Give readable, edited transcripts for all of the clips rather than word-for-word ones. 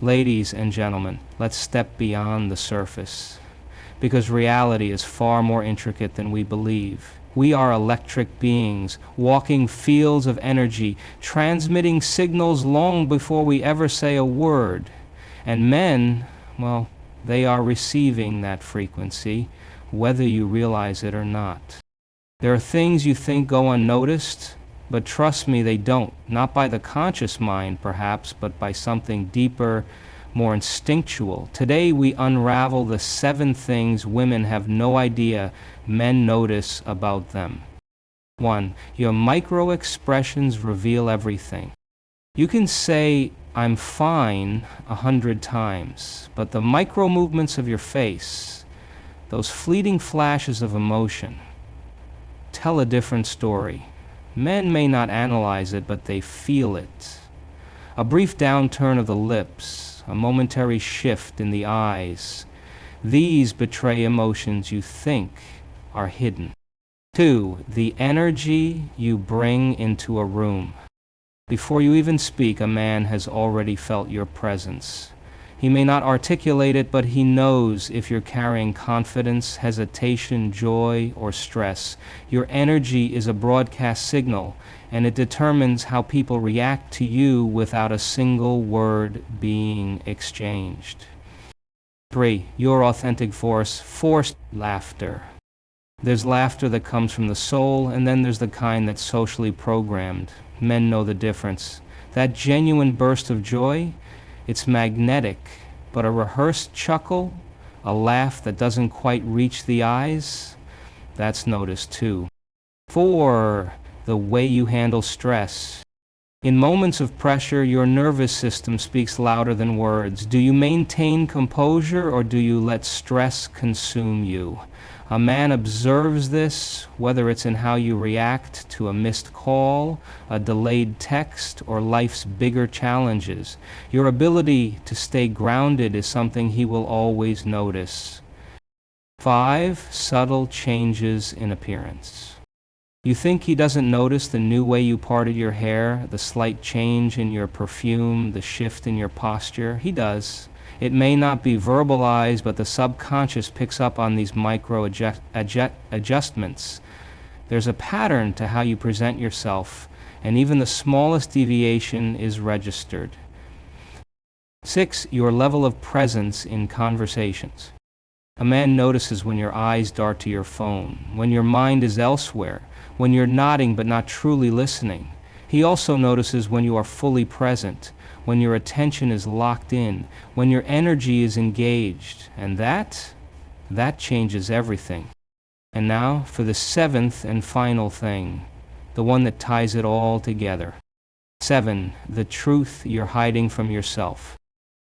Ladies and gentlemen, let's step beyond the surface, because reality is far more intricate than we believe. We are electric beings, walking fields of energy, transmitting signals long before we ever say a word. And men, well, they are receiving that frequency, whether you realize it or not. There are things you think go unnoticed, but trust me, they don't. Not by the conscious mind, perhaps, but by something deeper, more instinctual. Today we unravel the 7 things women have no idea men notice about them. 1. Your micro expressions reveal everything. You can say, "I'm fine," 100 times, but the micro movements of your face, those fleeting flashes of emotion, tell a different story. Men may not analyze it, but they feel it. A brief downturn of the lips, a momentary shift in the eyes, these betray emotions you think are hidden. 2. The energy you bring into a room. Before you even speak, a man has already felt your presence. He may not articulate it, but he knows if you're carrying confidence, hesitation, joy, or stress. Your energy is a broadcast signal, and it determines how people react to you without a single word being exchanged. 3. Your authentic force, forced laughter. There's laughter that comes from the soul, and then there's the kind that's socially programmed. Men know the difference. That genuine burst of joy, it's magnetic, but a rehearsed chuckle, a laugh that doesn't quite reach the eyes, that's noticed too. 4. The way you handle stress. In moments of pressure, your nervous system speaks louder than words. Do you maintain composure, or do you let stress consume you? A man observes this, whether it's in how you react to a missed call, a delayed text, or life's bigger challenges. Your ability to stay grounded is something he will always notice. 5. Subtle changes in appearance. You think he doesn't notice the new way you parted your hair, the slight change in your perfume, the shift in your posture? He does. It may not be verbalized, but the subconscious picks up on these micro adjustments. There's a pattern to how you present yourself, and even the smallest deviation is registered. 6. Your level of presence in conversations. A man notices when your eyes dart to your phone, when your mind is elsewhere, when you're nodding but not truly listening. He also notices when you are fully present, when your attention is locked in, when your energy is engaged, and that changes everything. And now for the 7th and final thing, the one that ties it all together. 7. The truth you're hiding from yourself.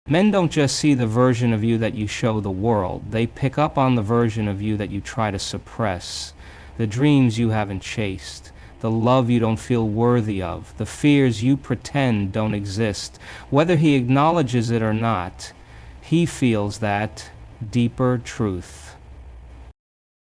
Men don't just see the version of you that you show the world, they pick up on the version of you that you try to suppress, the dreams you haven't chased, the love you don't feel worthy of, the fears you pretend don't exist. Whether he acknowledges it or not, he feels that deeper truth.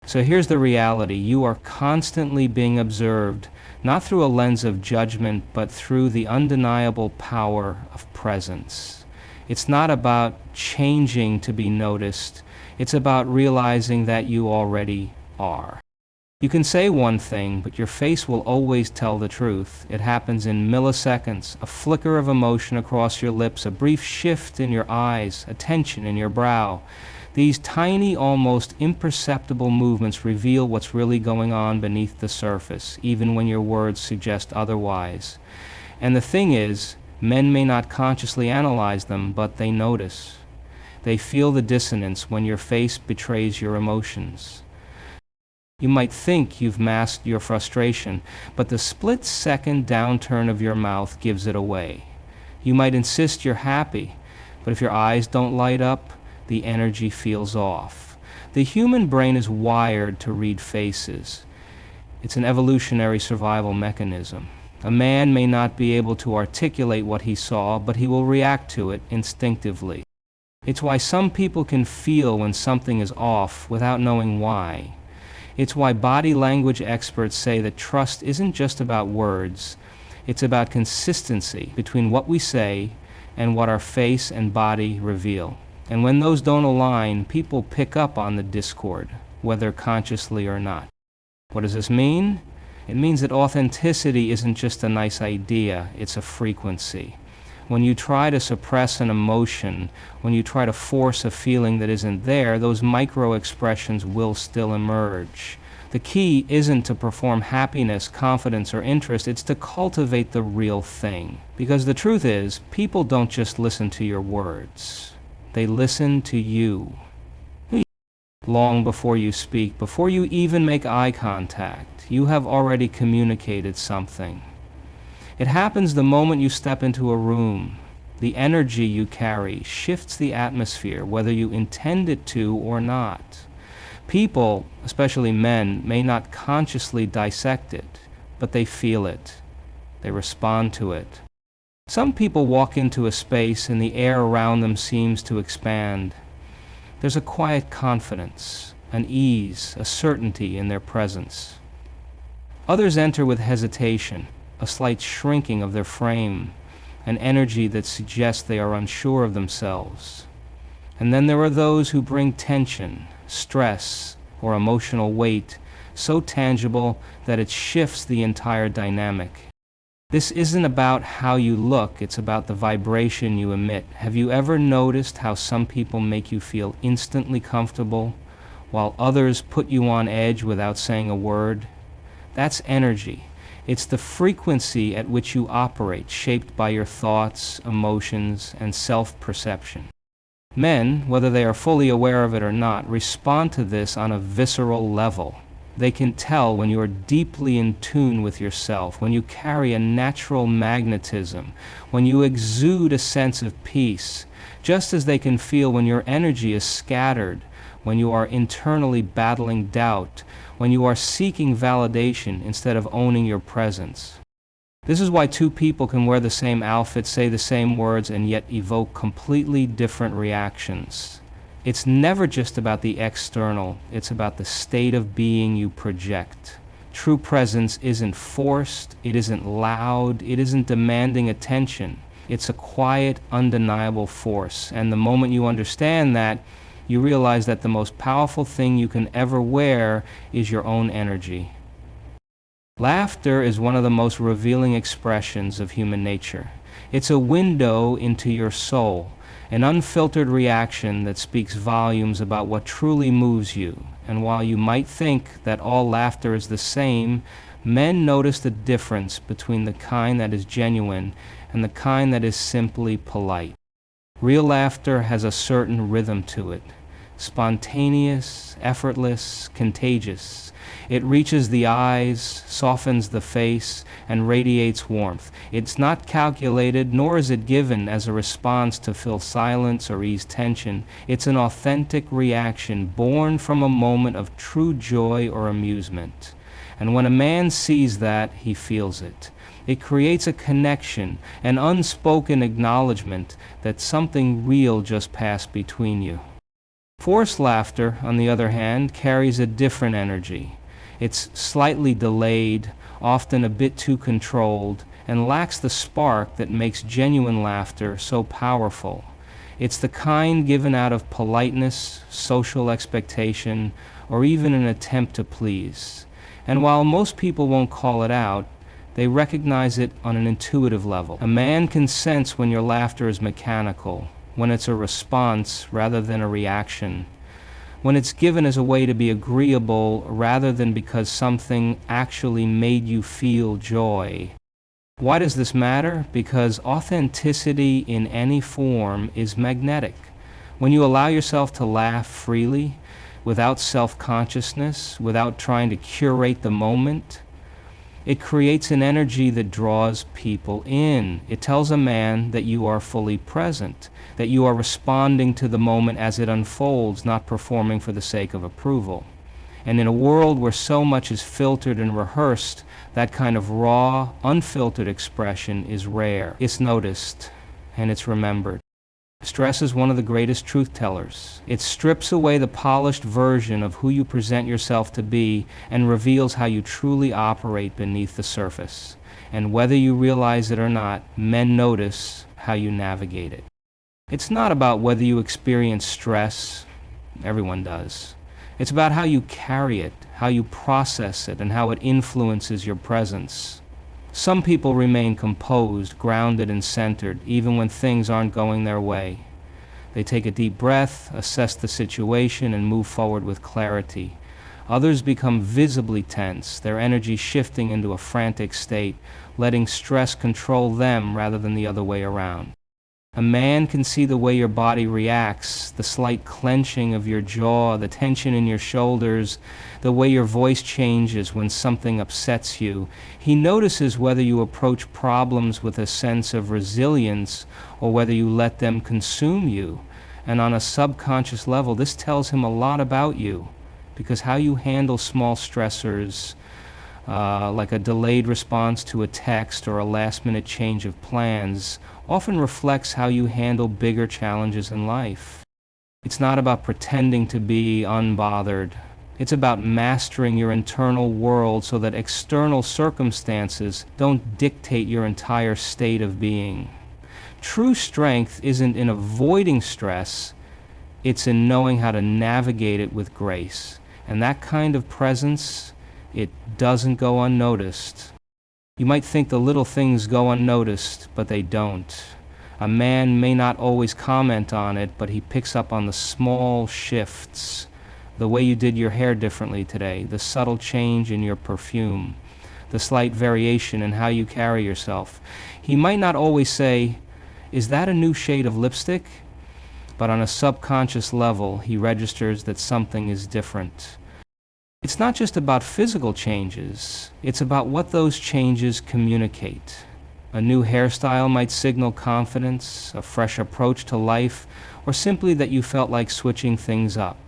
So here's the reality. You are constantly being observed, not through a lens of judgment, but through the undeniable power of presence. It's not about changing to be noticed. It's about realizing that you already are. You can say one thing, but your face will always tell the truth. It happens in milliseconds, a flicker of emotion across your lips, a brief shift in your eyes, a tension in your brow. These tiny, almost imperceptible movements reveal what's really going on beneath the surface, even when your words suggest otherwise. And the thing is, men may not consciously analyze them, but they notice. They feel the dissonance when your face betrays your emotions. You might think you've masked your frustration, but the split-second downturn of your mouth gives it away. You might insist you're happy, but if your eyes don't light up, the energy feels off. The human brain is wired to read faces. It's an evolutionary survival mechanism. A man may not be able to articulate what he saw, but he will react to it instinctively. It's why some people can feel when something is off without knowing why. It's why body language experts say that trust isn't just about words. It's about consistency between what we say and what our face and body reveal. And when those don't align, people pick up on the discord, whether consciously or not. What does this mean? It means that authenticity isn't just a nice idea, it's a frequency. When you try to suppress an emotion, when you try to force a feeling that isn't there, those micro expressions will still emerge. The key isn't to perform happiness, confidence, or interest, it's to cultivate the real thing. Because the truth is, people don't just listen to your words, they listen to you. Long before you speak, before you even make eye contact, you have already communicated something. It happens the moment you step into a room. The energy you carry shifts the atmosphere, whether you intend it to or not. People, especially men, may not consciously dissect it, but they feel it. They respond to it. Some people walk into a space and the air around them seems to expand. There's a quiet confidence, an ease, a certainty in their presence. Others enter with hesitation, a slight shrinking of their frame, an energy that suggests they are unsure of themselves. And then there are those who bring tension, stress, or emotional weight, so tangible that it shifts the entire dynamic. This isn't about how you look, it's about the vibration you emit. Have you ever noticed how some people make you feel instantly comfortable, while others put you on edge without saying a word? That's energy. It's the frequency at which you operate, shaped by your thoughts, emotions, and self-perception. Men, whether they are fully aware of it or not, respond to this on a visceral level. They can tell when you are deeply in tune with yourself, when you carry a natural magnetism, when you exude a sense of peace, just as they can feel when your energy is scattered, when you are internally battling doubt, when you are seeking validation instead of owning your presence. This is why two people can wear the same outfit, say the same words, and yet evoke completely different reactions. It's never just about the external, it's about the state of being you project. True presence isn't forced, it isn't loud, it isn't demanding attention. It's a quiet, undeniable force, and the moment you understand that, you realize that the most powerful thing you can ever wear is your own energy. Laughter is one of the most revealing expressions of human nature. It's a window into your soul, an unfiltered reaction that speaks volumes about what truly moves you. And while you might think that all laughter is the same, men notice the difference between the kind that is genuine and the kind that is simply polite. Real laughter has a certain rhythm to it. Spontaneous, effortless, contagious. It reaches the eyes, softens the face, and radiates warmth. It's not calculated, nor is it given as a response to fill silence or ease tension. It's an authentic reaction born from a moment of true joy or amusement. And when a man sees that, he feels it. It creates a connection, an unspoken acknowledgement that something real just passed between you. Forced laughter, on the other hand, carries a different energy. It's slightly delayed, often a bit too controlled, and lacks the spark that makes genuine laughter so powerful. It's the kind given out of politeness, social expectation, or even an attempt to please. And while most people won't call it out, they recognize it on an intuitive level. A man can sense when your laughter is mechanical, when it's a response rather than a reaction, when it's given as a way to be agreeable rather than because something actually made you feel joy. Why does this matter? Because authenticity in any form is magnetic. When you allow yourself to laugh freely, without self-consciousness, without trying to curate the moment, it creates an energy that draws people in. It tells a man that you are fully present, that you are responding to the moment as it unfolds, not performing for the sake of approval. And in a world where so much is filtered and rehearsed, that kind of raw, unfiltered expression is rare. It's noticed, and it's remembered. Stress is one of the greatest truth tellers. It strips away the polished version of who you present yourself to be and reveals how you truly operate beneath the surface. And whether you realize it or not, men notice how you navigate it. It's not about whether you experience stress. Everyone does. It's about how you carry it, how you process it, and how it influences your presence. Some people remain composed, grounded, and centered, even when things aren't going their way. They take a deep breath, assess the situation, and move forward with clarity. Others become visibly tense, their energy shifting into a frantic state, letting stress control them rather than the other way around. A man can see the way your body reacts, the slight clenching of your jaw, the tension in your shoulders, the way your voice changes when something upsets you. He notices whether you approach problems with a sense of resilience or whether you let them consume you. And on a subconscious level, this tells him a lot about you, because how you handle small stressors, like a delayed response to a text or a last-minute change of plans, often reflects how you handle bigger challenges in life. It's not about pretending to be unbothered. It's about mastering your internal world so that external circumstances don't dictate your entire state of being. True strength isn't in avoiding stress, it's in knowing how to navigate it with grace. And that kind of presence, it doesn't go unnoticed. You might think the little things go unnoticed, but they don't. A man may not always comment on it, but he picks up on the small shifts. The way you did your hair differently today, the subtle change in your perfume, the slight variation in how you carry yourself. He might not always say, "Is that a new shade of lipstick?" But on a subconscious level, he registers that something is different. It's not just about physical changes, it's about what those changes communicate. A new hairstyle might signal confidence, a fresh approach to life, or simply that you felt like switching things up.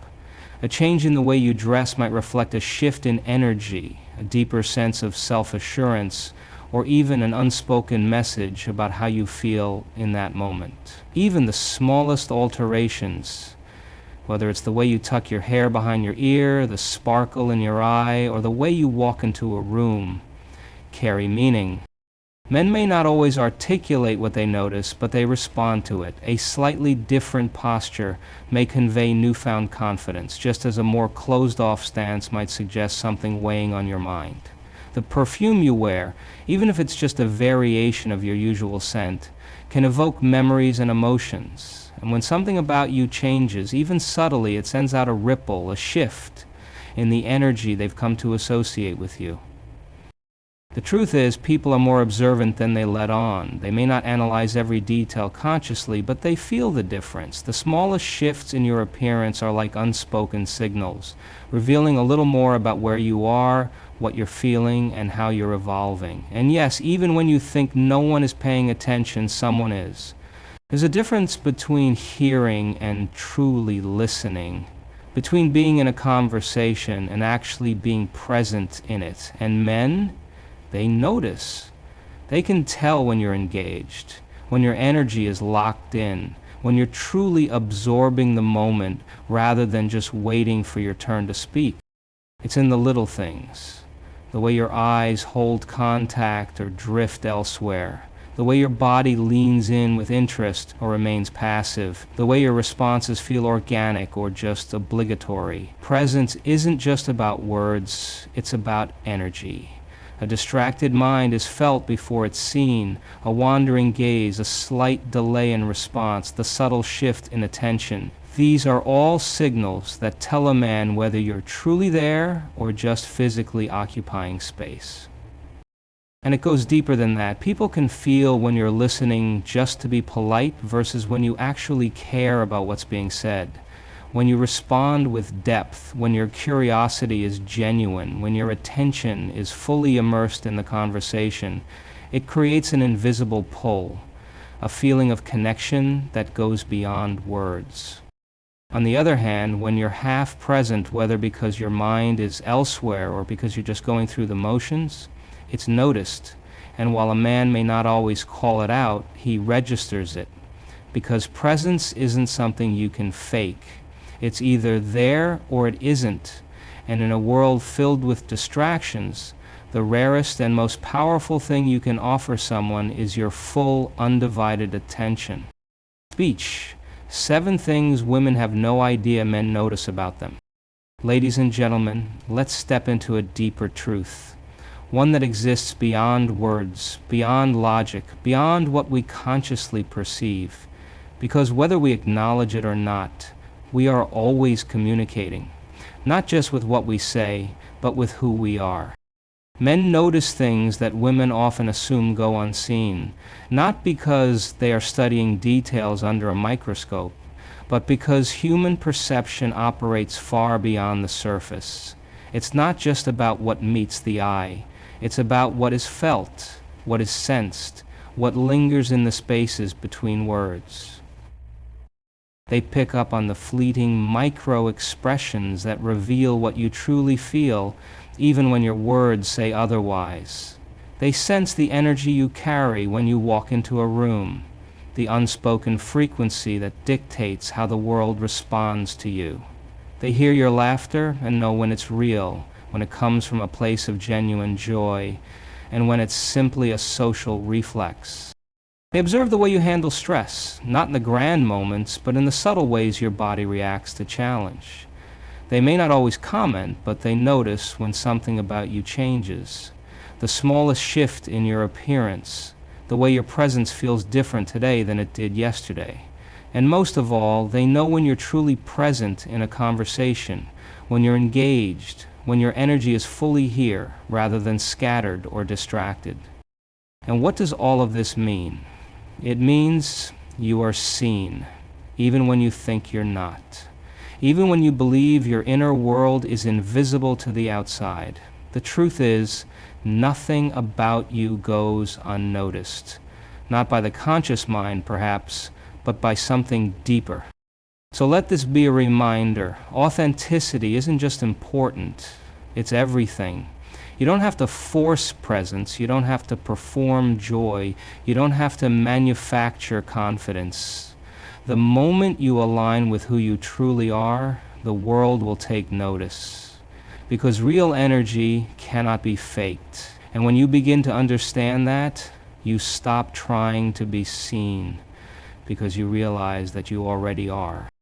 A change in the way you dress might reflect a shift in energy, a deeper sense of self-assurance, or even an unspoken message about how you feel in that moment. Even the smallest alterations, whether it's the way you tuck your hair behind your ear, the sparkle in your eye, or the way you walk into a room, carry meaning. Men may not always articulate what they notice, but they respond to it. A slightly different posture may convey newfound confidence, just as a more closed-off stance might suggest something weighing on your mind. The perfume you wear, even if it's just a variation of your usual scent, can evoke memories and emotions. And when something about you changes, even subtly, it sends out a ripple, a shift in the energy they've come to associate with you. The truth is, people are more observant than they let on. They may not analyze every detail consciously, but they feel the difference. The smallest shifts in your appearance are like unspoken signals, revealing a little more about where you are, what you're feeling, and how you're evolving. And yes, even when you think no one is paying attention, someone is. There's a difference between hearing and truly listening, between being in a conversation and actually being present in it. And men, they notice. They can tell when you're engaged, when your energy is locked in, when you're truly absorbing the moment rather than just waiting for your turn to speak. It's in the little things, the way your eyes hold contact or drift elsewhere, the way your body leans in with interest or remains passive, the way your responses feel organic or just obligatory. Presence isn't just about words, it's about energy. A distracted mind is felt before it's seen, a wandering gaze, a slight delay in response, the subtle shift in attention. These are all signals that tell a man whether you're truly there or just physically occupying space. And it goes deeper than that. People can feel when you're listening just to be polite versus when you actually care about what's being said. When you respond with depth, when your curiosity is genuine, when your attention is fully immersed in the conversation, it creates an invisible pull, a feeling of connection that goes beyond words. On the other hand, when you're half present, whether because your mind is elsewhere or because you're just going through the motions, it's noticed. And while a man may not always call it out, he registers it. Because presence isn't something you can fake. It's either there or it isn't. And in a world filled with distractions, The rarest and most powerful thing you can offer someone is your full, undivided attention. Speech. 7 things women have no idea men notice about them. Ladies and gentlemen, let's step into a deeper truth. One that exists beyond words, beyond logic, beyond what we consciously perceive. Because whether we acknowledge it or not, we are always communicating. Not just with what we say, but with who we are. Men notice things that women often assume go unseen, not because they are studying details under a microscope, but because human perception operates far beyond the surface. It's not just about what meets the eye, it's about what is felt, what is sensed, what lingers in the spaces between words. They pick up on the fleeting micro-expressions that reveal what you truly feel, even when your words say otherwise. They sense the energy you carry when you walk into a room, the unspoken frequency that dictates how the world responds to you. They hear your laughter and know when it's real, when it comes from a place of genuine joy, and when it's simply a social reflex. They observe the way you handle stress, not in the grand moments, but in the subtle ways your body reacts to challenge. They may not always comment, but they notice when something about you changes. The smallest shift in your appearance, the way your presence feels different today than it did yesterday. And most of all, they know when you're truly present in a conversation, when you're engaged, when your energy is fully here rather than scattered or distracted. And what does all of this mean? It means you are seen, even when you think you're not. Even when you believe your inner world is invisible to the outside. The truth is, nothing about you goes unnoticed. Not by the conscious mind, perhaps, but by something deeper. So let this be a reminder. Authenticity isn't just important, it's everything. You don't have to force presence. You don't have to perform joy. You don't have to manufacture confidence. The moment you align with who you truly are, the world will take notice. Because real energy cannot be faked. And when you begin to understand that, you stop trying to be seen, because you realize that you already are.